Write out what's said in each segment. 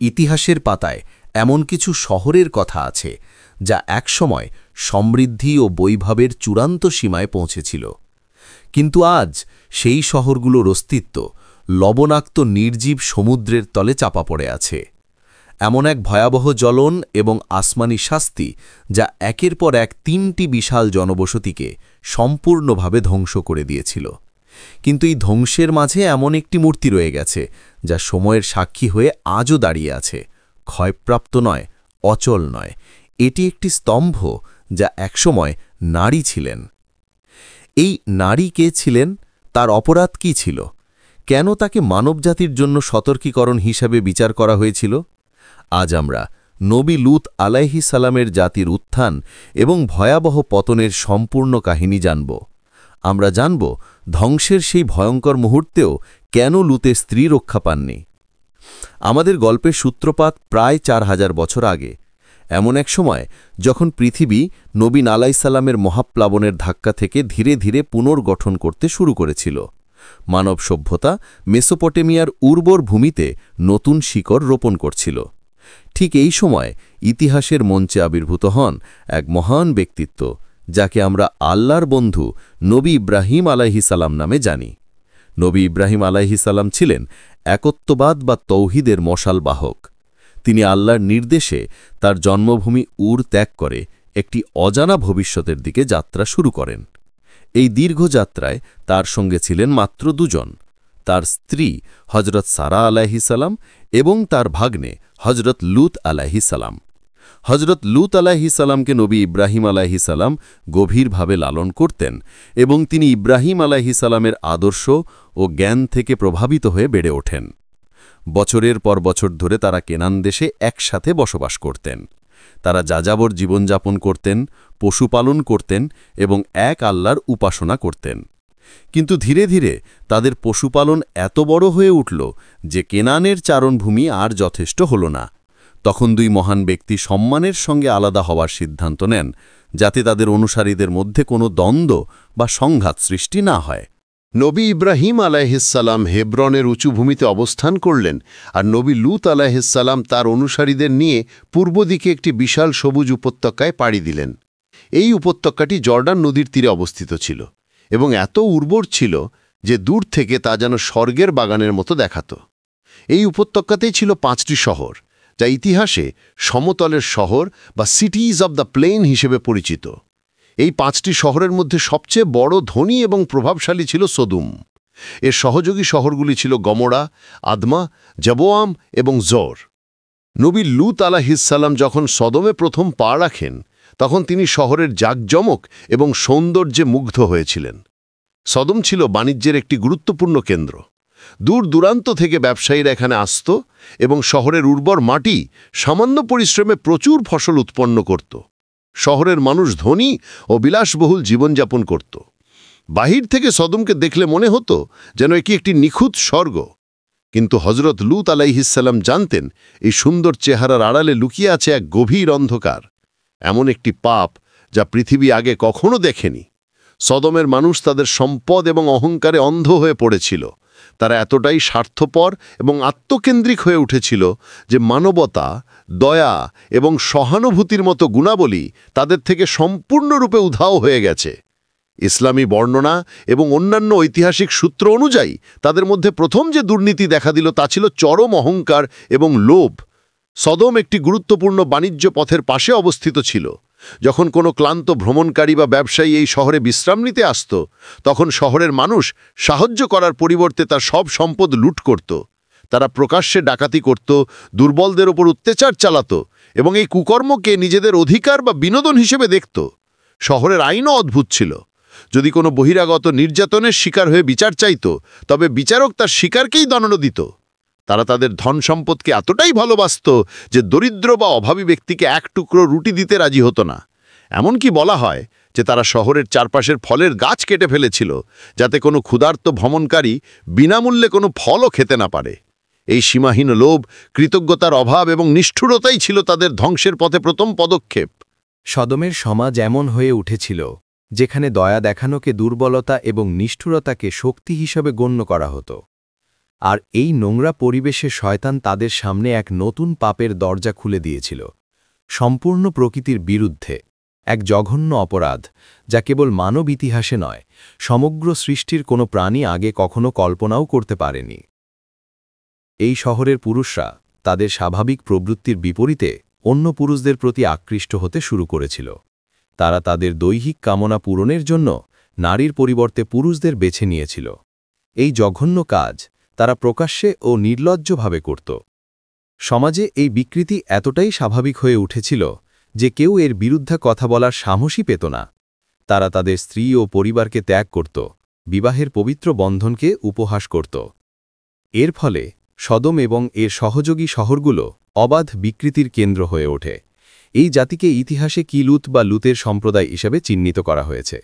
ইতিহাসের পাতায় এমন কিছু শহরের কথা আছে যা একসময় সমৃদ্ধি ও বৈভবের চূড়ান্ত সীমায় পৌঁছেছিল, কিন্তু আজ সেই শহরগুলোর অস্তিত্ব লবণাক্ত নির্জীব সমুদ্রের তলে চাপা পড়ে আছে। এমন এক ভয়াবহ জ্বলন এবং আসমানি শাস্তি যা একের পর এক ৩টি বিশাল জনবসতিকে সম্পূর্ণভাবে ধ্বংস করে দিয়েছিল। কিন্তু এই ধ্বংসের মাঝে এমন একটি মূর্তি রয়ে গেছে যা সময়ের সাক্ষী হয়ে আজও দাঁড়িয়ে আছে, ক্ষয়প্রাপ্ত নয়, অচল নয়। এটি একটি স্তম্ভ যা একসময় নারী ছিলেন। এই নারী কে ছিলেন? তার অপরাধ কি ছিল? কেন তাকে মানবজাতির জন্য সতর্কীকরণ হিসাবে বিচার করা হয়েছিল? আজ আমরা নবী লূত আলাইহিস সালামের জাতির উত্থান এবং ভয়াবহ পতনের সম্পূর্ণ কাহিনী জানব। আমরা জানব ধ্বংসের সেই ভয়ঙ্কর মুহূর্তেও কেন লূতের স্ত্রী রক্ষা পাননি। আমাদের গল্পের সূত্রপাত প্রায় ৪,০০০ বছর আগে, এমন এক সময় যখন পৃথিবী নবী আলাইহিস সালামের মহাপ্লাবনের ধাক্কা থেকে ধীরে ধীরে পুনর্গঠন করতে শুরু করেছিল। মানব সভ্যতা মেসোপটেমিয়ার উর্বর ভূমিতে নতুন শিকড় রোপণ করছিল। ঠিক এই সময় ইতিহাসের মঞ্চে আবির্ভূত হন এক মহান ব্যক্তিত্ব, যাকে আমরা আল্লাহর বন্ধু নবী ইব্রাহিম আলাইহিস সালাম নামে জানি। নবী ইব্রাহিম আলাইহিস সালাম ছিলেন একত্ববাদ বা তৌহিদের মশাল বাহক। তিনি আল্লাহর নির্দেশে তার জন্মভূমি উর ত্যাগ করে একটি অজানা ভবিষ্যতের দিকে যাত্রা শুরু করেন। এই দীর্ঘ যাত্রায় তার সঙ্গে ছিলেন মাত্র দুজন, তার স্ত্রী হজরত সারা আলাইহিস সালাম এবং তার ভাগ্নে হজরত লূত আলাইহিস সালাম। হজরত লূত আলাইহিস সালামকে নবী ইব্রাহিম আলাইহিস সালাম গভীরভাবে লালন করতেন এবং তিনি ইব্রাহিম আলাইহিস সালামের আদর্শ ও জ্ঞান থেকে প্রভাবিত হয়ে বেড়ে ওঠেন। বছরের পর বছর ধরে তারা কেনান দেশে একসাথে বসবাস করতেন। তারা যাযাবর জীবনযাপন করতেন, পশুপালন করতেন এবং এক আল্লাহর উপাসনা করতেন। কিন্তু ধীরে ধীরে তাদের পশুপালন এত বড় হয়ে উঠল যে কেনানের চারণভূমি আর যথেষ্ট হল না। তখন দুই মহান ব্যক্তি সম্মানের সঙ্গে আলাদা হওয়ার সিদ্ধান্ত নেন, যাতে তাদের অনুসারীদের মধ্যে কোনো দ্বন্দ্ব বা সংঘাত সৃষ্টি না হয়। নবী ইব্রাহিম আলাইহিস সালাম হেব্রনের উঁচু ভূমিতে অবস্থান করলেন, আর নবী লূত আলাইহিস সালাম তার অনুসারীদের নিয়ে পূর্ব দিকে একটি বিশাল সবুজ উপত্যকায় পাড়ি দিলেন। এই উপত্যকাটি জর্ডান নদীর তীরে অবস্থিত ছিল এবং এত উর্বর ছিল যে দূর থেকে তা যেন স্বর্গের বাগানের মতো দেখাত। এই উপত্যকাতেই ছিল 5টি শহর, যা ইতিহাসে সমতলের শহর বা সিটিজ অব দ্য প্লেন হিসেবে পরিচিত। এই 5টি শহরের মধ্যে সবচেয়ে বড়, ধনী এবং প্রভাবশালী ছিল সদুম। এর সহযোগী শহরগুলি ছিল গমোরা, আদমা, জবোয়াম এবং জোর। নবী লূত আলাইহিস সালাম যখন সদমে প্রথম পা রাখেন, তখন তিনি শহরের জাঁকজমক এবং সৌন্দর্যে মুগ্ধ হয়েছিলেন। সদম ছিল বাণিজ্যের একটি গুরুত্বপূর্ণ কেন্দ্র। দূর দূরান্ত থেকে ব্যবসায়ীরা এখানে আসত এবং শহরের উর্বর মাটি সামান্য পরিশ্রমে প্রচুর ফসল উৎপন্ন করত। শহরের মানুষ ধনী ও বিলাসবহুল জীবনযাপন করত। বাহির থেকে সদমকে দেখলে মনে হতো যেন এটি একটি নিখুঁত স্বর্গ। কিন্তু হজরত লূত আলাইহিস সালাম জানতেন এই সুন্দর চেহারার আড়ালে লুকিয়ে আছে এক গভীর অন্ধকার, এমন একটি পাপ যা পৃথিবী আগে কখনো দেখেনি। সদমের মানুষ তাদের সম্পদ এবং অহংকারে অন্ধ হয়ে পড়েছিল। তারা এতটাই স্বার্থপর এবং আত্মকেন্দ্রিক হয়ে উঠেছিল যে মানবতা, দয়া এবং সহানুভূতির মতো গুণাবলী তাদের থেকে সম্পূর্ণরূপে উধাও হয়ে গেছে। ইসলামী বর্ণনা এবং অন্যান্য ঐতিহাসিক সূত্র অনুযায়ী তাদের মধ্যে প্রথম যে দুর্নীতি দেখা দিল তা ছিল চরম অহংকার এবং লোভ। সদম একটি গুরুত্বপূর্ণ বাণিজ্য পথের পাশে অবস্থিত ছিল। যখন কোনো ক্লান্ত ভ্রমণকারী বা ব্যবসায়ী এই শহরে বিশ্রাম নিতে আসত, তখন শহরের মানুষ সাহায্য করার পরিবর্তে তার সব সম্পদ লুট করত। তারা প্রকাশ্যে ডাকাতি করত, দুর্বলদের ওপর অত্যাচার চালাত এবং এই কুকর্মকে নিজেদের অধিকার বা বিনোদন হিসেবে দেখত। শহরের আইনও অদ্ভুত ছিল। যদি কোনো বহিরাগত নির্যাতনের শিকার হয়ে বিচার চাইত, তবে বিচারক তার শিকারকেই দণ্ড দিত। তারা তাদের ধন সম্পদকে এতটাই ভালোবাসত যে দরিদ্র বা অভাবী ব্যক্তিকে এক টুকরো রুটি দিতে রাজি হতো না। এমনকি বলা হয় যে তারা শহরের চারপাশের ফলের গাছ কেটে ফেলেছিল, যাতে কোনো ক্ষুধার্ত ভ্রমণকারী বিনামূল্যে কোনো ফলও খেতে না পারে। এই সীমাহীন লোভ, কৃতজ্ঞতার অভাব এবং নিষ্ঠুরতাই ছিল তাদের ধ্বংসের পথে প্রথম পদক্ষেপ। সদমের সমাজ এমন হয়ে উঠেছিল যেখানে দয়া দেখানোকে দুর্বলতা এবং নিষ্ঠুরতাকে শক্তি হিসাবে গণ্য করা হতো। আর এই নোংরা পরিবেশে শয়তান তাদের সামনে এক নতুন পাপের দরজা খুলে দিয়েছিল, সম্পূর্ণ প্রকৃতির বিরুদ্ধে এক জঘন্য অপরাধ, যা কেবল মানব ইতিহাসে নয়, সমগ্র সৃষ্টির কোনো প্রাণী আগে কখনো কল্পনাও করতে পারেনি। এই শহরের পুরুষরা তাদের স্বাভাবিক প্রবৃত্তির বিপরীতে অন্য পুরুষদের প্রতি আকৃষ্ট হতে শুরু করেছিল। তারা তাদের দৈহিক কামনা পূরণের জন্য নারীর পরিবর্তে পুরুষদের বেছে নিয়েছিল। এই জঘন্য কাজ তারা প্রকাশ্যে ও নির্লজ্জভাবে করত। সমাজে এই বিকৃতি এতটাই স্বাভাবিক হয়ে উঠেছিল যে কেউ এর বিরুদ্ধে কথা বলার সাহসই পেত না। তারা তাদের স্ত্রী ও পরিবারকে ত্যাগ করত, বিবাহের পবিত্র বন্ধনকে উপহাস করত। এর ফলে সদম এবং এর সহযোগী শহরগুলো অবাধ বিকৃতির কেন্দ্র হয়ে ওঠে। এই জাতিকে ইতিহাসে লুত বা লুতের সম্প্রদায় হিসেবে চিহ্নিত করা হয়েছে।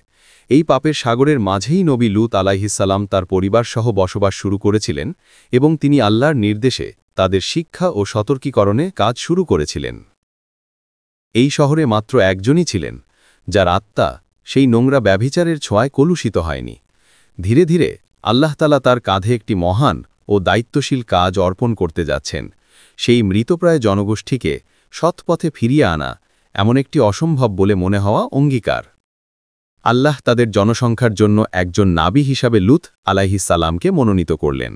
এই পাপের সাগরের মাঝেই নবী লুত আলাইহিসসালাম তার পরিবারসহ বসবাস শুরু করেছিলেন এবং তিনি আল্লাহর নির্দেশে তাদের শিক্ষা ও সতর্কীকরণে কাজ শুরু করেছিলেন। এই শহরে মাত্র একজনই ছিলেন, যার আত্মা সেই নোংরা ব্যভিচারের ছোঁয়ায় কলুষিত হয়নি। ধীরে ধীরে আল্লাহ তাআলা তার কাঁধে একটি মহান ও দায়িত্বশীল কাজ অর্পণ করতে যাচ্ছেন, সেই মৃতপ্রায় জনগোষ্ঠীকে সৎপথে ফিরিয়ে আনা, এমন একটি অসম্ভব বলে মনে হওয়া অঙ্গীকার। আল্লাহ তাদের জনসংখ্যার জন্য একজন নাবী হিসাবে লুত আলাইহিসসালামকে মনোনীত করলেন।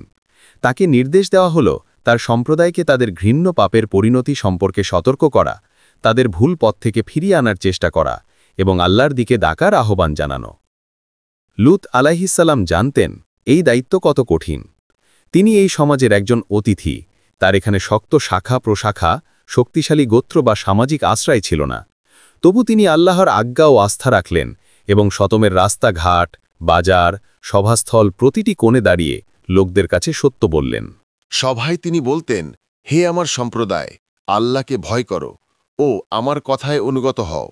তাকে নির্দেশ দেওয়া হল তার সম্প্রদায়কে তাদের ঘৃণ্য পাপের পরিণতি সম্পর্কে সতর্ক করা, তাদের ভুল পথ থেকে ফিরিয়ে আনার চেষ্টা করা এবং আল্লাহর দিকে ডাকার আহ্বান জানানো। লুত আলাইহিসসালাম জানতেন এই দায়িত্ব কত কঠিন। তিনি এই সমাজের একজন অতিথি, তার এখানে শক্ত শাখা প্রশাখা, শক্তিশালী গোত্র বা সামাজিক আশ্রয় ছিল না। তবু তিনি আল্লাহর আজ্ঞা ও আস্থা রাখলেন এবং সতমের রাস্তাঘাট, বাজার, সভাস্থল প্রতিটি কোণে দাঁড়িয়ে লোকদের কাছে সত্য বললেন। সভায় তিনি বলতেন, হে আমার সম্প্রদায়, আল্লাহকে ভয় করো ও আমার কথায় অনুগত হও।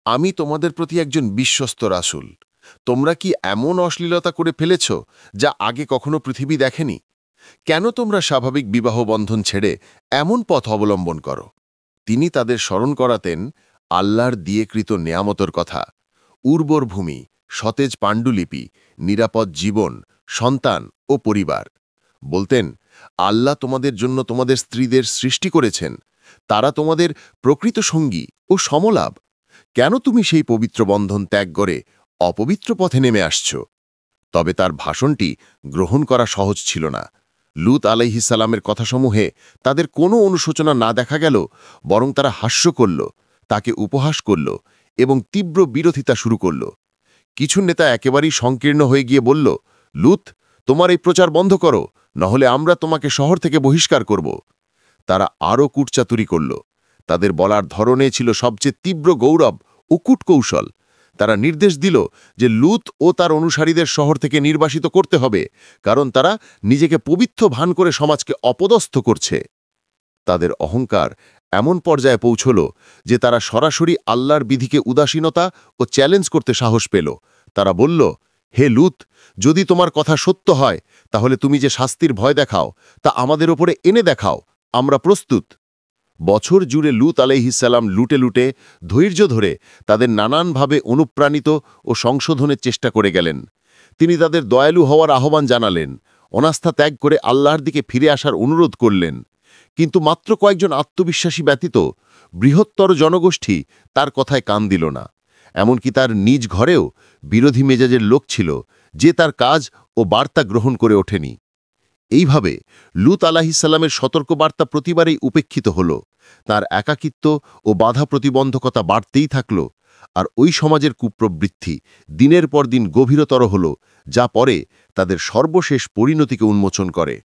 আমি তোমাদের প্রতি একজন বিশ্বস্ত রাসূল। তোমরা কি এমন অশ্লীলতা করে ফেলেছ যা আগে কখনো পৃথিবী দেখেনি? কেন তোমরা স্বাভাবিক বিবাহ বন্ধন ছেড়ে এমন পথ অবলম্বন করো? তিনি তাদের স্মরণ করাতেন আল্লাহর দিয়েকৃত নেয়ামতের কথা, উর্বর ভূমি, সতেজ পাণ্ডুলিপি, নিরাপদ জীবন, সন্তান ও পরিবার। বলতেন, আল্লাহ তোমাদের জন্য তোমাদের স্ত্রীদের সৃষ্টি করেছেন, তারা তোমাদের প্রকৃত সঙ্গী ও সমলাভ। কেন তুমি সেই পবিত্র বন্ধন ত্যাগ করে অপবিত্র পথে নেমে আসছ? তবে তার ভাষণটি গ্রহণ করা সহজ ছিল না। লুত আলাইহিসসালামের কথাসমূহে তাদের কোনো অনুশোচনা না দেখা গেল, বরং তারা হাস্য করল, তাকে উপহাস করল এবং তীব্র বিরোধিতা শুরু করল। কিছু নেতা একেবারেই সংকীর্ণ হয়ে গিয়ে বলল, লুত, তোমার এই প্রচার বন্ধ করো, নহলে আমরা তোমাকে শহর থেকে বহিষ্কার করব। তারা আরও কূটচাতুরি করল। তাদের বলার ধরনে ছিল সবচেয়ে তীব্র গৌরব ও কূটকৌশল। তারা নির্দেশ দিল যে লুত ও তার অনুসারীদের শহর থেকে নির্বাসিত করতে হবে, কারণ তারা নিজেকে পবিত্র ভান করে সমাজকে অপদস্থ করছে। তাদের অহংকার এমন পর্যায়ে পৌঁছল যে তারা সরাসরি আল্লাহর বিধিকে উদাসীনতা ও চ্যালেঞ্জ করতে সাহস পেল। তারা বলল, হে লুত, যদি তোমার কথা সত্য হয়, তাহলে তুমি যে শাস্তির ভয় দেখাও তা আমাদের ওপরে এনে দেখাও, আমরা প্রস্তুত। বছর জুড়ে লুত আলাইহিসসালাম লুটে লুটে ধৈর্য ধরে তাদের নানানভাবে অনুপ্রাণিত ও সংশোধনের চেষ্টা করে গেলেন। তিনি তাদের দয়ালু হওয়ার আহ্বান জানালেন, অনাস্থা ত্যাগ করে আল্লাহর দিকে ফিরে আসার অনুরোধ করলেন। কিন্তু মাত্র কয়েকজন আত্মবিশ্বাসী ব্যতীত বৃহত্তর জনগোষ্ঠী তার কথায় কান দিল না। এমনকি তার নিজ ঘরেও বিরোধী মেজাজের লোক ছিল, যে তার কাজ ও বার্তা গ্রহণ করে ওঠেনি। এইভাবে লুত আলাইহিসসালামের সতর্কবার্তা প্রতিবারেই উপেক্ষিত হল। তার একাকিত্ব ও বাধা প্রতিবন্ধকতা বাড়তেই থাকল, আর ওই সমাজের কুপ্রবৃত্তি দিনের পর দিন গভীরতর হল, যা পরে তাদের সর্বশেষ পরিণতিকে উন্মোচন করে।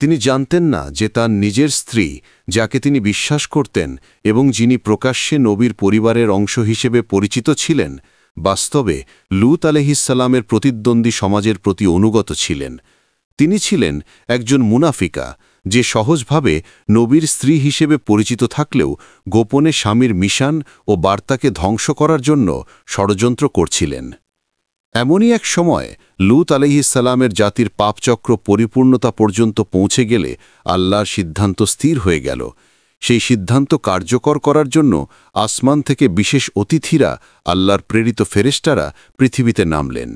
তিনি জানতেন না যে তার নিজের স্ত্রী, যাকে তিনি বিশ্বাস করতেন এবং যিনি প্রকাশ্যে নবীর পরিবারের অংশ হিসেবে পরিচিত ছিলেন, বাস্তবে লুত আলাইহিসসালামের প্রতিদ্বন্দ্বী সমাজের প্রতি অনুগত ছিলেন। তিনি ছিলেন একজন মুনাফিকা, যে সহজভাবে নবীর স্ত্রী হিসেবে পরিচিত থাকলেও গোপনে স্বামীর মিশন ও বার্তাকে ধ্বংস করার জন্য ষড়যন্ত্র করছিলেন। এমনই এক সময় লুত আলাইহিসসালামের জাতির পাপচক্র পরিপূর্ণতা পর্যন্ত পৌঁছে গেলে আল্লাহর সিদ্ধান্ত স্থির হয়ে গেল। সেই সিদ্ধান্ত কার্যকর করার জন্য আসমান থেকে বিশেষ অতিথিরা, আল্লাহর প্রেরিত ফেরেশতারা পৃথিবীতে নামলেন।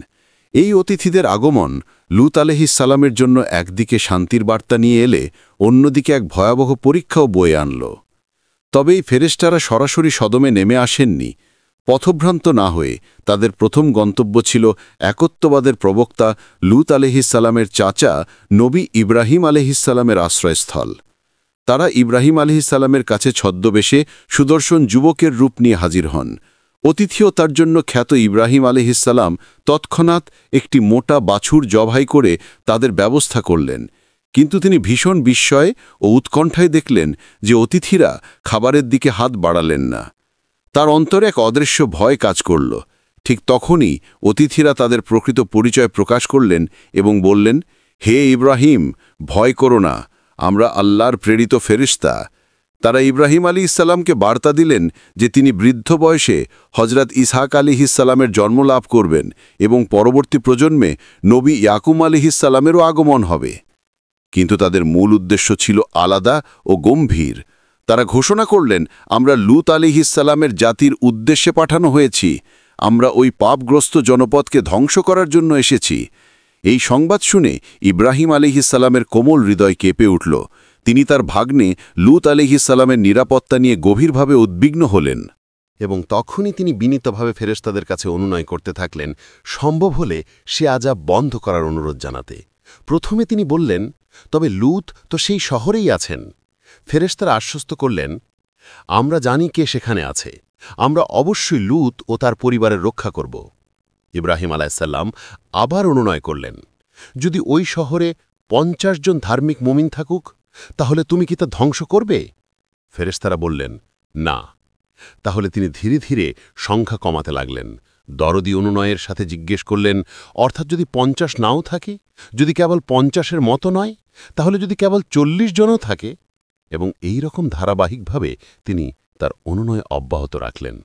এই অতিথিদের আগমন লূত আলাইহিসসালামের জন্য একদিকে শান্তির বার্তা নিয়ে এলে অন্যদিকে এক ভয়াবহ পরীক্ষাও বয়ে আনল। তবে এই ফেরেশতারা সরাসরি সদমে নেমে আসেননি। পথভ্রান্ত না হয়ে তাদের প্রথম গন্তব্য ছিল একত্ববাদের প্রবক্তা লূত আলাইহিসসালামের চাচা নবী ইব্রাহিম আলাইহিসসালামের আশ্রয়স্থল। তারা ইব্রাহিম আলাইহিসসালামের কাছে ছদ্মবেশে সুদর্শন যুবকের রূপ নিয়ে হাজির হন। অতিথিও তার জন্য খ্যাত ইব্রাহিম আলাইহিসসালাম তৎক্ষণাৎ একটি মোটা বাছুর জবাই করে তাদের ব্যবস্থা করলেন। কিন্তু তিনি ভীষণ বিস্ময়ে ও উৎকণ্ঠায় দেখলেন যে অতিথিরা খাবারের দিকে হাত বাড়ালেন না। তার অন্তরে এক অদৃশ্য ভয় কাজ করল। ঠিক তখনই অতিথিরা তাদের প্রকৃত পরিচয় প্রকাশ করলেন এবং বললেন, হে ইব্রাহিম, ভয় করো না, আমরা আল্লাহর প্রেরিত ফেরেশতা। তারা ইব্রাহিম আলাইহিসসালামকে বার্তা দিলেন যে তিনি বৃদ্ধ বয়সে হজরত ইসহাক আলাইহিসসালামের জন্ম লাভ করবেন এবং পরবর্তী প্রজন্মে নবী ইয়াকুব আলাইহিসসালামেরও আগমন হবে। কিন্তু তাদের মূল উদ্দেশ্য ছিল আলাদা ও গম্ভীর। তারা ঘোষণা করলেন, আমরা লূত আলাইহিসসালামের জাতির উদ্দেশ্যে পাঠানো হয়েছি। আমরা ওই পাপগ্রস্ত জনপদকে ধ্বংস করার জন্য এসেছি। এই সংবাদ শুনে ইব্রাহিম আলাইহিসসালামের কোমল হৃদয় কেঁপে উঠল। তিনি তার ভাগ্নে লূত আলাইহিসসালামের নিরাপত্তা নিয়ে গভীরভাবে উদ্বিগ্ন হলেন। এবং তখনই তিনি বিনীতভাবে ফেরেশতাদের কাছে অনুনয় করতে থাকলেন, সম্ভব হলে সে আযাব বন্ধ করার অনুরোধ জানাতে। প্রথমে তিনি বললেন, তবে লূত তো সেই শহরেই আছেন। ফেরেশতারা আশ্বস্ত করলেন, আমরা জানি কে সেখানে আছে, আমরা অবশ্যই লূত ও তার পরিবারের রক্ষা করব। ইব্রাহিম আলাইহিসসালাম আবার অনুনয় করলেন, যদি ওই শহরে 50 জন ধার্মিক মুমিন থাকুক, তাহলে তুমি কি তা ধ্বংস করবে? ফেরেশতারা বললেন, না। তাহলে তিনি ধীরে ধীরে সংখ্যা কমাতে লাগলেন। দরদি অনুনয়ের সাথে জিজ্ঞেস করলেন, অর্থাৎ যদি 50 নাও থাকে, যদি কেবল 50-এর মতো নয়, তাহলে যদি কেবল 40 জনও থাকে? এবং এই রকম ধারাবাহিকভাবে তিনি তার অনুনয় অব্যাহত রাখলেন।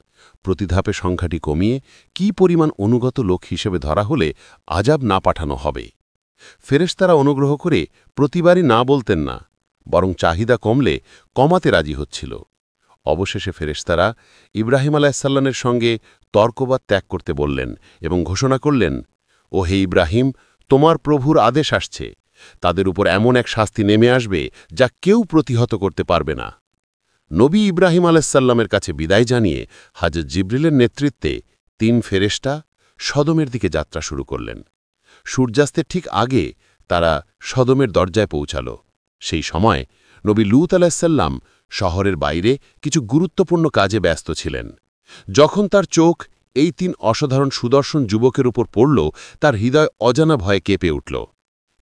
প্রতিধাপে সংখ্যাটি কমিয়ে কি পরিমাণ অনুগত লোক হিসেবে ধরা হলে আযাব না পাঠানো হবে। ফেরেশতারা অনুগ্রহ করে প্রতিবারই না বলতেন না, বরং চাহিদা কমলে কমাতে রাজি হচ্ছিল। অবশেষে ফেরেশতারা ইব্রাহিম আলাইহিসসালামের সঙ্গে তর্কবাদ ত্যাগ করতে বললেন এবং ঘোষণা করলেন, ও হে ইব্রাহিম, তোমার প্রভুর আদেশ আসছে, তাদের উপর এমন এক শাস্তি নেমে আসবে যা কেউ প্রতিহত করতে পারবে না। নবী ইব্রাহিম আলাইহিসসালামের কাছে বিদায় জানিয়ে হযরত জিবরিলের নেতৃত্বে 3 ফেরেশতা সদমের দিকে যাত্রা শুরু করলেন। সূর্যাস্তের ঠিক আগে তারা সদমের দরজায় পৌঁছাল। সেই সময় নবী লূত আলাইহিসসালাম শহরের বাইরে কিছু গুরুত্বপূর্ণ কাজে ব্যস্ত ছিলেন। যখন তার চোখ এই 3 অসাধারণ সুদর্শন যুবকের উপর পড়ল, তার হৃদয় অজানা ভয়ে কেঁপে উঠল।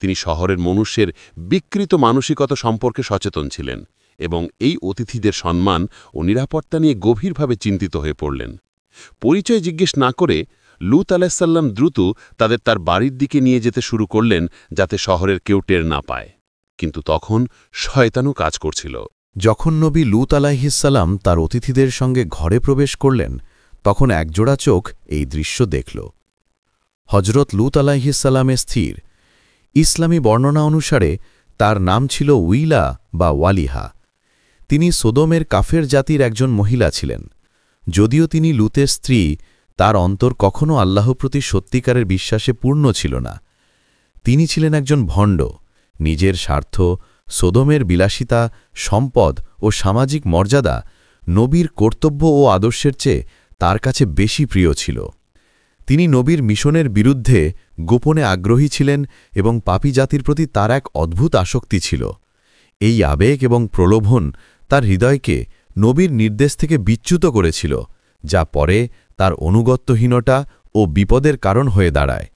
তিনি শহরের মনুষ্যের বিকৃত মানসিকতা সম্পর্কে সচেতন ছিলেন এবং এই অতিথিদের সম্মান ও নিরাপত্তা নিয়ে গভীরভাবে চিন্তিত হয়ে পড়লেন। পরিচয় জিজ্ঞেস না করে লূত আলাইহিসসালাম দ্রুত তাদের তার বাড়ির দিকে নিয়ে যেতে শুরু করলেন, যাতে শহরের কেউ টের না পায়। কিন্তু তখন শয়তানও কাজ করছিল। যখন নবী লূত আলাইহিসসালাম তার অতিথিদের সঙ্গে ঘরে প্রবেশ করলেন, তখন একজোড়া চোখ এই দৃশ্য দেখল। হজরত লূত আলাইহিসসালামের স্থির। ইসলামী বর্ণনা অনুসারে তার নাম ছিল উইলা বা ওয়ালিহা। তিনি সোদোমের কাফের জাতির একজন মহিলা ছিলেন। যদিও তিনি লূতের স্ত্রী, তার অন্তর কখনও আল্লাহ প্রতি সত্যিকারের বিশ্বাসে পূর্ণ ছিল না। তিনি ছিলেন একজন ভণ্ড। নিজের স্বার্থ, সোদোমের বিলাসিতা, সম্পদ ও সামাজিক মর্যাদা নবীর কর্তব্য ও আদর্শের চেয়ে তার কাছে বেশি প্রিয় ছিল। তিনি নবীর মিশনের বিরুদ্ধে গোপনে আগ্রহী ছিলেন এবং পাপী জাতির প্রতি তার এক অদ্ভুত আসক্তি ছিল। এই আবেগ এবং প্রলোভন তার হৃদয়কে নবীর নির্দেশ থেকে বিচ্যুত করেছিল, যা পরে তার অনুগত্যহীনতা ও বিপদের কারণ হয়ে দাঁড়ায়।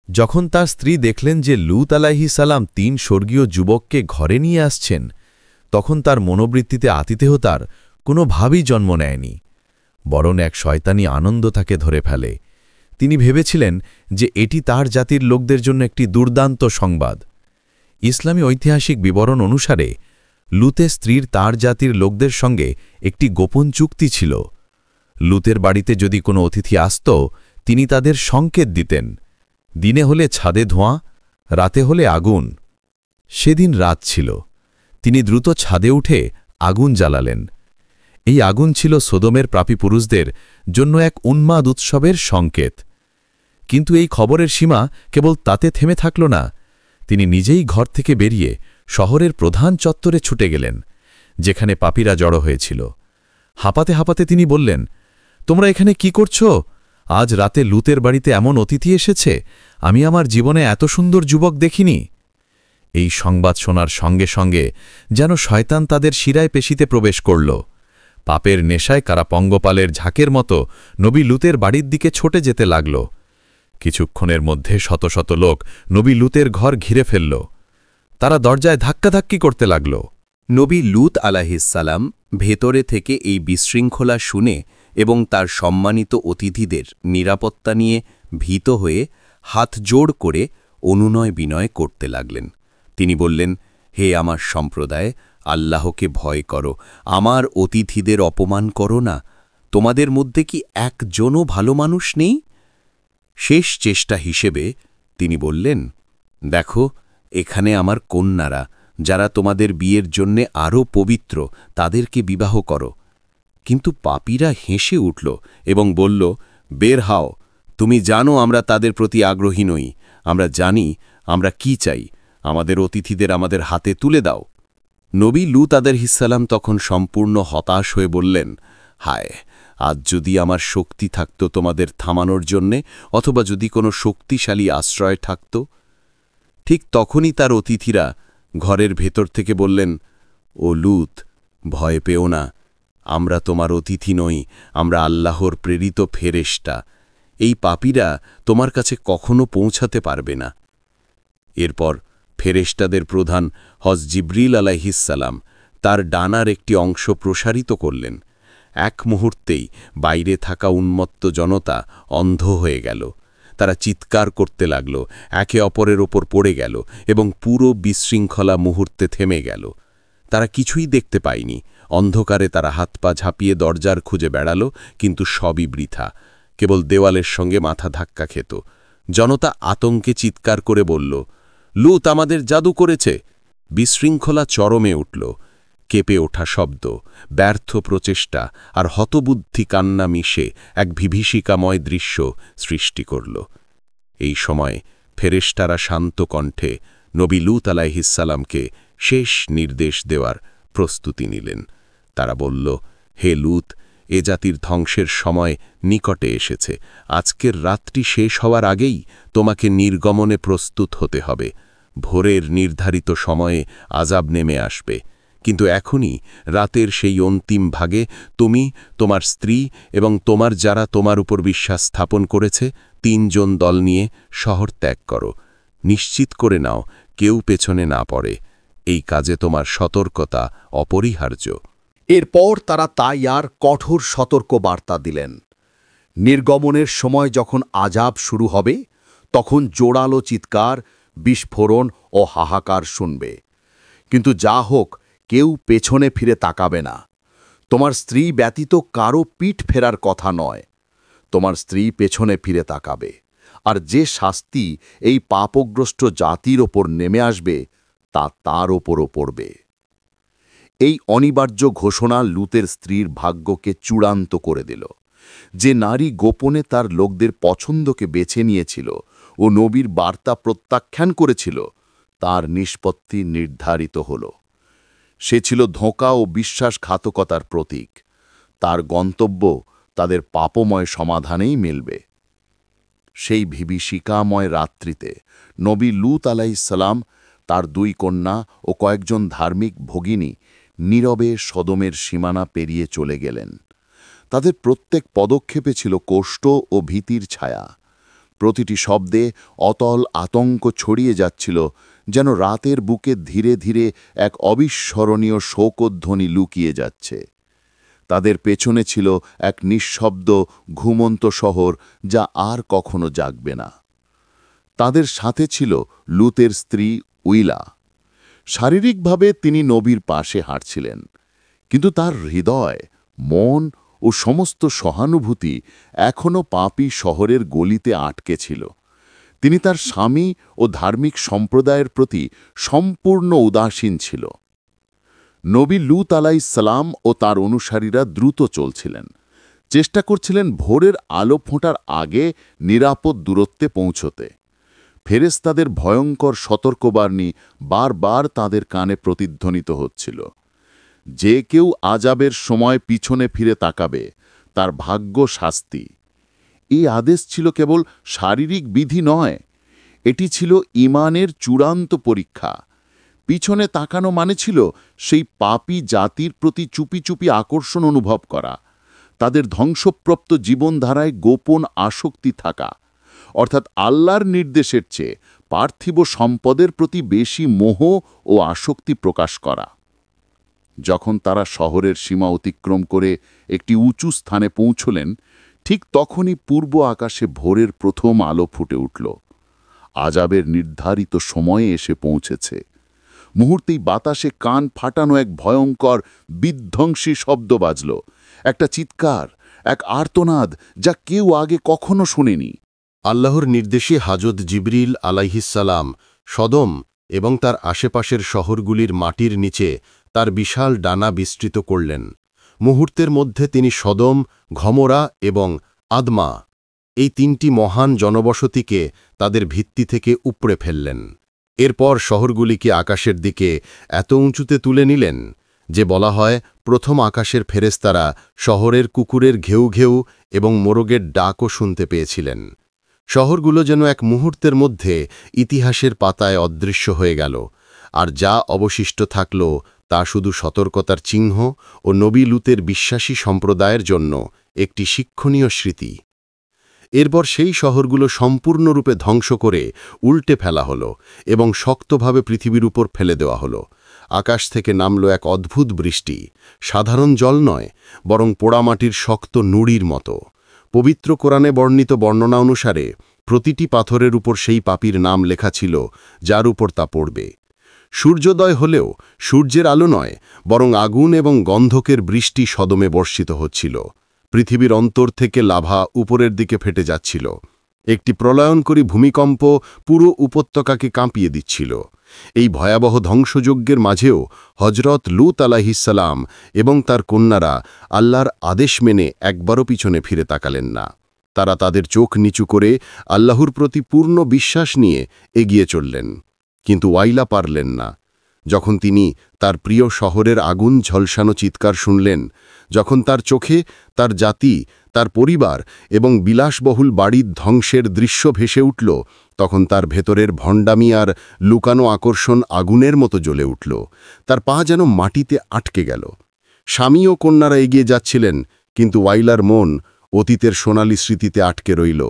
যখন তার স্ত্রী দেখলেন যে লূত আলাইহিসসালাম 3 স্বর্গীয় যুবককে ঘরে নিয়ে আসছেন, তখন তার মনোবৃত্তিতে আতিথেয়তার কোনো ভাবই জন্ম নেয়নি, বরং এক শয়তানি আনন্দ তাকে ধরে ফেলে। তিনি ভেবেছিলেন যে এটি তার জাতির লোকদের জন্য একটি দুর্দান্ত সংবাদ। ইসলামী ঐতিহাসিক বিবরণ অনুসারে লূতের স্ত্রীর তার জাতির লোকদের সঙ্গে একটি গোপন চুক্তি ছিল। লূতের বাড়িতে যদি কোনো অতিথি আসত, তিনি তাদের সংকেত দিতেন। দিনে হলে ছাদে ধোঁয়া, রাতে হলে আগুন। সেদিন রাত ছিল। তিনি দ্রুত ছাদে উঠে আগুন জ্বালালেন। এই আগুন ছিল সোদোমের পাপী পুরুষদের জন্য এক উন্মাদ উৎসবের সংকেত। কিন্তু এই খবরের সীমা কেবল তাতে থেমে থাকল না। তিনি নিজেই ঘর থেকে বেরিয়ে শহরের প্রধান চত্বরে ছুটে গেলেন, যেখানে পাপীরা জড়ো হয়েছিল। হাঁপাতে হাঁপাতে তিনি বললেন, তোমরা এখানে কি করছ? আজ রাতে লুতের বাড়িতে এমন অতিথি এসেছে, আমি আমার জীবনে এত সুন্দর যুবক দেখিনি। এই সংবাদ শোনার সঙ্গে সঙ্গে যেন শয়তান তাদের শিরায় পেশিতে প্রবেশ করল। পাপের নেশায় কারা পঙ্গপালের ঝাঁকের মতো নবী লুতের বাড়ির দিকে ছুটে যেতে লাগল। কিছুক্ষণের মধ্যে শত শত লোক নবী লুতের ঘর ঘিরে ফেলল। তারা দরজায় ধাক্কাধাক্কি করতে লাগল। নবী লূত আলাইহিসসালাম ভেতরে থেকে এই বিশৃঙ্খলা শুনে এবং তার সম্মানিত অতিথিদের নিরাপত্তা নিয়ে ভীত হয়ে হাত জোড় করে অনুনয় বিনয় করতে লাগলেন। তিনি বললেন, হে আমার সম্প্রদায়, আল্লাহকে ভয় করো, আমার অতিথিদের অপমান করো না। তোমাদের মধ্যে কি একজনও ভালো মানুষ নেই? শেষ চেষ্টা হিসেবে তিনি বললেন, দেখো, এখানে আমার কন্যারা, যারা তোমাদের বিয়ের জন্যে আরও পবিত্র, তাদেরকে বিবাহ করো। কিন্তু পাপীরা হেসে উঠল এবং বলল, বের হও, তুমি জানো আমরা তাদের প্রতি আগ্রহী নই। আমরা জানি আমরা কি চাই, আমাদের অতিথিদের আমাদের হাতে তুলে দাও। নবী লূত আলাইহিসসালাম তখন সম্পূর্ণ হতাশ হয়ে বললেন, হায়, আজ যদি আমার শক্তি থাকত তোমাদের থামানোর জন্যে, অথবা যদি কোনো শক্তিশালী আশ্রয় থাকত। ঠিক তখনই তার অতিথিরা ঘরের ভেতর থেকে বললেন, ও লূত, ভয় পেও না, আমরা তোমার অতিথি নই, আমরা আল্লাহর প্রেরিত ফেরেশতা। এই পাপীরা তোমার কাছে কখনো পৌঁছাতে পারবে না। এরপর ফেরেশতাদের প্রধান জিবরিল আলাইহিসসালাম তার ডানার একটি অংশ প্রসারিত করলেন। এক মুহূর্তেই বাইরে থাকা উন্মত্ত জনতা অন্ধ হয়ে গেল। তারা চিৎকার করতে লাগল, একে অপরের ওপর পড়ে গেল এবং পুরো বিশৃঙ্খলা মুহূর্তে থেমে গেল। তারা কিছুই দেখতে পায়নি। অন্ধকারে তারা হাত পা ঝাঁপিয়ে দরজার খুঁজে বেড়াল, কিন্তু সবই বৃথা, কেবল দেওয়ালের সঙ্গে মাথা ধাক্কা খেত। জনতা আতঙ্কে চিৎকার করে বলল, লূত আমাদের জাদু করেছে। বিশৃঙ্খলা চরমে উঠল। কেঁপে ওঠা শব্দ, ব্যর্থ প্রচেষ্টা আর হতবুদ্ধি কান্না মিশে এক বিভীষিকাময় দৃশ্য সৃষ্টি করল। এই সময় ফেরেশতারা শান্ত কণ্ঠে নবী লূত আলাইহিসসালামকে শেষ নির্দেশ দেওয়ার প্রস্তুতি নিলেন। তারা বলল, হে লূত, এ জাতির ধ্বংসের সময় নিকটে এসেছে। আজকের রাত্রি শেষ হওয়ার আগেই তোমাকে নির্গমনে প্রস্তুত হতে হবে। ভোরের নির্ধারিত সময়ে আযাব নেমে আসবে, কিন্তু এখনই রাতের সেই অন্তিম ভাগে তুমি, তোমার স্ত্রী এবং তোমার যারা তোমার উপর বিশ্বাস স্থাপন করেছে 3 জন দল নিয়ে শহর ত্যাগ করো। নিশ্চিত করে নাও কেউ পেছনে না পড়ে। এই কাজে তোমার সতর্কতা অপরিহার্য। এরপর তারা তাই আর কঠোর সতর্ক বার্তা দিলেন। নির্গমনের সময় যখন আযাব শুরু হবে, তখন জোরালো চিৎকার, বিস্ফোরণ ও হাহাকার শুনবে। কিন্তু যা হোক, কেউ পেছনে ফিরে তাকাবে না। তোমার স্ত্রী ব্যতীত কারো পিঠ ফেরার কথা নয়। তোমার স্ত্রী পেছনে ফিরে তাকাবে, আর যে শাস্তি এই পাপগ্রস্ত জাতির ওপর নেমে আসবে তা তার ওপরও পড়বে। এই অনিবার্য ঘোষণা লূতের স্ত্রীর ভাগ্যকে চূড়ান্ত করে দিল। যে নারী গোপনে তার লোকদের পছন্দকে বেছে নিয়েছিল ও নবীর বার্তা প্রত্যাখ্যান করেছিল, তার নিষ্পত্তি নির্ধারিত হল। সে ছিল ধোঁকা ও বিশ্বাসঘাতকতার প্রতীক। তার গন্তব্য তাদের পাপময় সমাধানেই মিলবে। সেই বিভীষিকাময় রাত্রিতে নবী লূত আলাইহিসসালাম, তার 2 কন্যা ও কয়েকজন ধার্মিক ভগিনী নীরবে সদমের সীমানা পেরিয়ে চলে গেলেন। তাদের প্রত্যেক পদক্ষেপে ছিল কষ্ট ও ভীতির ছায়া। প্রতিটি শব্দে অতল আতঙ্ক ছড়িয়ে যাচ্ছিল, যেন রাতের বুকে ধীরে ধীরে এক অবিস্মরণীয় শোকধ্বনি লুকিয়ে যাচ্ছে। তাদের পেছনে ছিল এক নিঃশব্দ ঘুমন্ত শহর, যা আর কখনো জাগবে না। তাদের সাথে ছিল লূতের স্ত্রী উইলা। শারীরিকভাবে তিনি নবীর পাশে হাঁটছিলেন, কিন্তু তার হৃদয়, মন ও সমস্ত সহানুভূতি এখনও পাপী শহরের গলিতে আটকে ছিল। তিনি তার স্বামী ও ধার্মিক সম্প্রদায়ের প্রতি সম্পূর্ণ উদাসীন ছিল। নবী লূত আলাইহিসসালাম ও তার অনুসারীরা দ্রুত চলছিলেন। চেষ্টা করছিলেন ভোরের আলো ফোঁটার আগে নিরাপদ দূরত্বে পৌঁছতে। ফেরেশতাদের ভয়ঙ্কর সতর্কবাণী বারবার তাদের কানে প্রতিধ্বনিত হচ্ছিল। যে কেউ আযাবের সময় পিছনে ফিরে তাকাবে, তার ভাগ্য শাস্তি। এই আদেশ ছিল কেবল শারীরিক বিধি নয়, এটি ছিল ঈমানের চূড়ান্ত পরীক্ষা। পিছনে তাকানো মানে ছিল সেই পাপী জাতির প্রতি চুপি চুপি আকর্ষণ অনুভব করা, তাদের ধ্বংসপ্রাপ্ত জীবনধারায় গোপন আসক্তি থাকা, অর্থাৎ আল্লাহর নির্দেশের চেয়ে পার্থিব সম্পদের প্রতি বেশি মোহ ও আসক্তি প্রকাশ করা। যখন তারা শহরের সীমা অতিক্রম করে একটি উঁচু স্থানে পৌঁছলেন, ঠিক তখনই পূর্ব আকাশে ভোরের প্রথম আলো ফুটে উঠল। আযাবের নির্ধারিত সময়ে এসে পৌঁছেছে। মুহূর্তেই বাতাসে কান ফাটানো এক ভয়ঙ্কর বিধ্বংসী শব্দ বাজল, একটা চিৎকার, এক আর্তনাদ যা কেউ আগে কখনো শোনেনি। আল্লাহর নির্দেশে হাজত জিবরিল আলাইহিসসালাম সদম এবং তার আশেপাশের শহরগুলির মাটির নিচে তার বিশাল ডানা বিস্তৃত করলেন। মুহূর্তের মধ্যে তিনি সদম, গমোরা এবং আদমা এই তিনটি মহান জনবসতিকে তাদের ভিত্তি থেকে উপড়ে ফেললেন। এরপর শহরগুলিকে আকাশের দিকে এত উঁচুতে তুলে নিলেন যে বলা হয় প্রথম আকাশের ফেরেশতারা শহরের কুকুরের ঘেউ ঘেউ এবং মোরগের ডাকও শুনতে পেয়েছিলেন। শহরগুলো যেন এক মুহূর্তের মধ্যে ইতিহাসের পাতায় অদৃশ্য হয়ে গেল, আর যা অবশিষ্ট থাকল তা শুধু সতর্কতার চিহ্ন ও নবী লূতের বিশ্বাসী সম্প্রদায়ের জন্য একটি শিক্ষণীয় স্মৃতি। এরপর সেই শহরগুলো সম্পূর্ণরূপে ধ্বংস করে উল্টে ফেলা হলো এবং শক্তভাবে পৃথিবীর উপর ফেলে দেওয়া হলো। আকাশ থেকে নামল এক অদ্ভুত বৃষ্টি, সাধারণ জল নয়, বরং পোড়ামাটির শক্ত নুড়ির মতো। পবিত্র কোরআনে বর্ণিত বর্ণনা অনুসারে প্রতিটি পাথরের উপর সেই পাপীর নাম লেখা ছিল যার উপর তা পড়বে। সূর্যোদয় হলেও সূর্যের আলো নয়, বরং আগুন এবং গন্ধকের বৃষ্টি সদমে বর্ষিত হচ্ছিল। পৃথিবীর অন্তর থেকে লাভা উপরের দিকে ফেটে যাচ্ছিল। একটি প্রলয়নকরী ভূমিকম্প পুরো উপত্যকাকে কাঁপিয়ে দিচ্ছিল। এই ভয়াবহ ধ্বংসযজ্ঞের মাঝেও হজরত লূত আলাইহিসসালাম এবং তার কন্যারা আল্লাহর আদেশ মেনে একবারও পিছনে ফিরে তাকালেন না। তারা তাদের চোখ নিচু করে আল্লাহর প্রতি পূর্ণ বিশ্বাস নিয়ে এগিয়ে চললেন। কিন্তু ওয়াইলা পারলেন না। যখন তিনি তার প্রিয় শহরের আগুন ঝলসানো চিৎকার শুনলেন, যখন তার চোখে তার জাতি, তার পরিবার এবং বিলাসবহুল বাড়ির ধ্বংসের দৃশ্য ভেসে উঠল, তখন তার ভেতরের ভণ্ডামি আর লুকানো আকর্ষণ আগুনের মতো জ্বলে উঠল। তার পা যেন মাটিতে আটকে গেল। স্বামী ও কন্যারা এগিয়ে যাচ্ছিলেন, কিন্তু ওয়াইলার মন অতীতের সোনালি স্মৃতিতে আটকে রইল।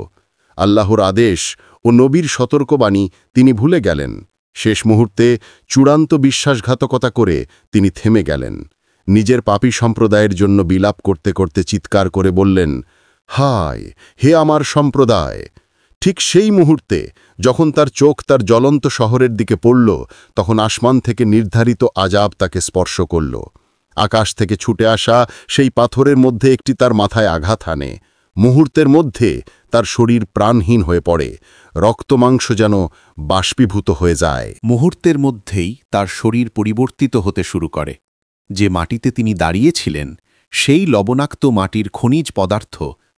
আল্লাহর আদেশ ও নবীর সতর্কবাণী তিনি ভুলে গেলেন। শেষ মুহূর্তে চূড়ান্ত বিশ্বাসঘাতকতা করে তিনি থেমে গেলেন। নিজের পাপী সম্প্রদায়ের জন্য বিলাপ করতে করতে চিৎকার করে বললেন, হায়, হে আমার সম্প্রদায়! ঠিক সেই মুহূর্তে যখন তার চোখ তার জ্বলন্ত শহরের দিকে পড়ল, তখন আসমান থেকে নির্ধারিত আযাব তাকে স্পর্শ করল। আকাশ থেকে ছুটে আসা সেই পাথরের মধ্যে একটি তার মাথায় আঘাত হানে। মুহূর্তের মধ্যে তার শরীর প্রাণহীন হয়ে পড়ে, রক্তমাংস যেন বাষ্পীভূত হয়ে যায়। মুহূর্তের মধ্যেই তার শরীর পরিবর্তিত হতে শুরু করে। যে মাটিতে তিনি দাঁড়িয়েছিলেন, সেই লবণাক্ত মাটির খনিজ পদার্থ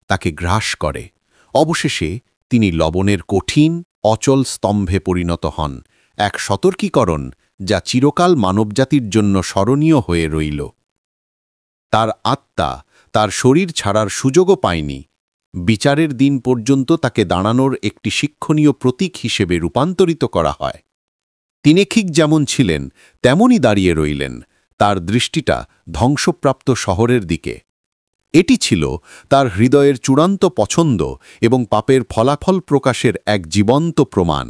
তাকে গ্রাস করে। অবশেষে তিনি লবণের কঠিন, অচল স্তম্ভে পরিণত হন, এক সতর্কীকরণ যা চিরকাল মানবজাতির জন্য স্মরণীয় হয়ে রইল। তার আত্মা তার শরীর ছাড়ার সুযোগও পায়নি। বিচারের দিন পর্যন্ত তাকে দাঁড়ানোর একটি শিক্ষণীয় প্রতীক হিসেবে রূপান্তরিত করা হয়। তিনি ঠিক যেমন ছিলেন তেমনই দাঁড়িয়ে রইলেন, তার দৃষ্টিটা ধ্বংসপ্রাপ্ত শহরের দিকে। এটি ছিল তার হৃদয়ের চূড়ান্ত পছন্দ এবং পাপের ফলাফল প্রকাশের এক জীবন্ত প্রমাণ।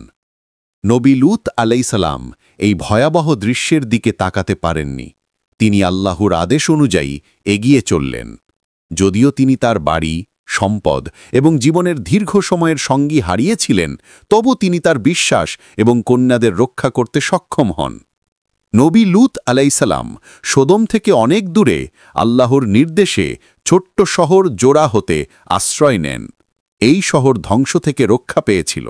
নবী লূত আলাইসালাম এই ভয়াবহ দৃশ্যের দিকে তাকাতে পারেননি। তিনি আল্লাহর আদেশ অনুযায়ী এগিয়ে চললেন। যদিও তিনি তার বাড়ি, সম্পদ এবং জীবনের দীর্ঘ সময়ের সঙ্গী হারিয়েছিলেন, তবু তিনি তার বিশ্বাস এবং কন্যাদের রক্ষা করতে সক্ষম হন। নবী লূত আলাইসালাম সোদম থেকে অনেক দূরে আল্লাহর নির্দেশে ছোট্ট শহর জোড়া হতে আশ্রয় নেন। এই শহর ধ্বংস থেকে রক্ষা পেয়েছিল।